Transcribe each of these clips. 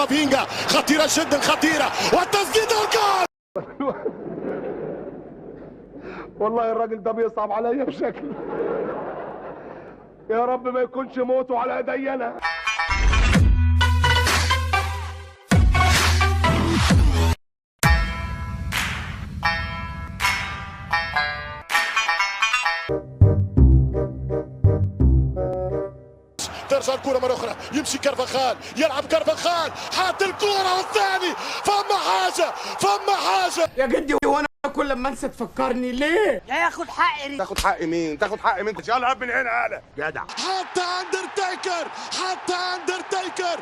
كامافينجا خطيرة جدا، خطيرة، والتسديد والجول. والله الراجل ده بيصعب عليا بشكل، يا رب ما يكونش موته على ايدي انا. ترجع الكرة مرة أخرى، يمشي كارفاخال، يلعب كارفاخال، حاط الكرة والثاني، فما حاجة فما حاجة يا جدي. وانا كل ما انسى تفكرني ليه؟ هياخد حقي. تاخد حق مين؟ تاخد حق مين؟ يلا من هنا يالا جدع. حتى اندرتيكر، حتى اندرتيكر.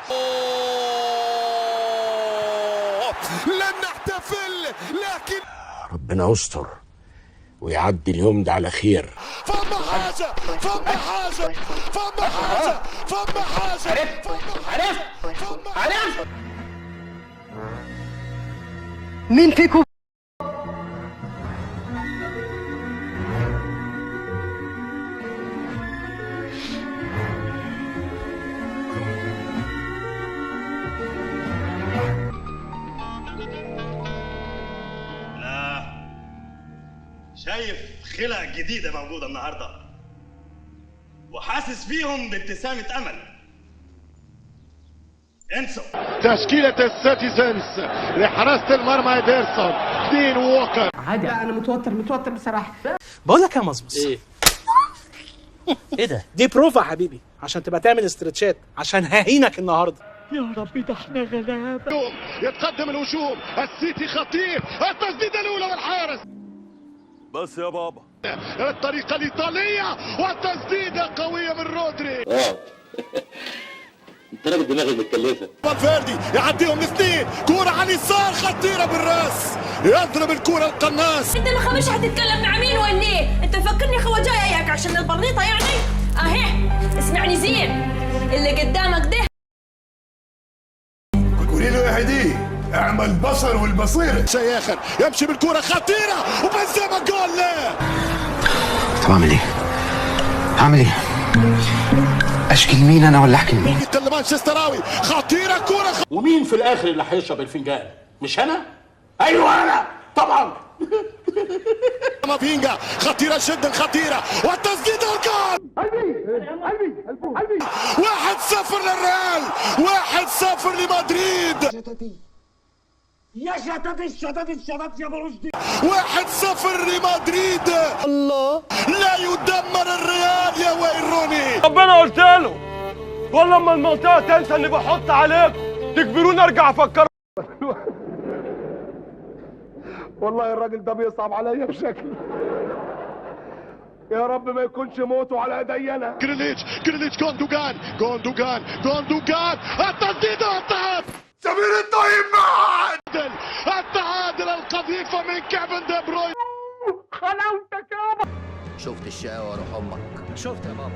لن نحتفل لكن ربنا يستر ويعدي اليوم ده على خير. فما حاجة فما حاجة فما حاجة فما حاجة. عرفت مين فيكم؟ شايف خلق جديدة موجودة النهاردة وحاسس فيهم بابتسامة أمل. انسوا تشكيلة السيتيزنز لحراسة المرمى إيدرسون، دين ووكر. عادي. لا انا متوتر بصراحه. بقول لك يا مصمص، ايه ده؟ دي بروفا يا حبيبي عشان تبقى تعمل استرتشات عشان ههينك النهارده. يا ربي ده احنا غلابه. يتقدم الهجوم، السيتي خطير، التسديدة الأولى والحارس. بس يا بابا الطريقة الإيطالية والتسديدة قوية من رودري. انت راجل دماغك متكلفه. فالفيردي يعديهم الاثنين، كرة على اليسار خطيرة بالراس، يضرب الكرة القناص. انت ما خمش حتتكلم مع مين واني انت فكرني خواجاي اياك عشان البرنيطة يعني. اهي اسمعني زين، اللي قدامك ده قولي له يا هدي اعمل بصر والبصيرة. شيء آخر، يمشي بالكرة خطيرة وبنزيما جول. لا طب اعمل ايه اشكي لمين انا ولا احكي لمين؟ مانشستراوي خطيرة كرة ومين في الاخر اللي هيشرب الفنجان؟ مش انا؟ ايوه انا طبعا. كامافينجا خطيرة جدا، خطيرة، والتسديد والجول. 1-0 للريال، 1-0 لمدريد. يا شطط يا برشدي. 1-0 لمدريد. الله لا يدمر الريال يا ويل روني. ربنا قلت له كل ما المنطقة تنسى اني بحط عليكم تجبروني ارجع افكر. والله الراجل ده بيصعب عليا بشكل، يا رب ما يكونش موته على ايدي انا. جريليتش جوندوجان التسديد والتعادل. سمير الطيب معاد التعادل القذيفة من كيفن دي بروين. خلاوتك يابا. شفت الشقاوة روح امك. شفت يا بابا.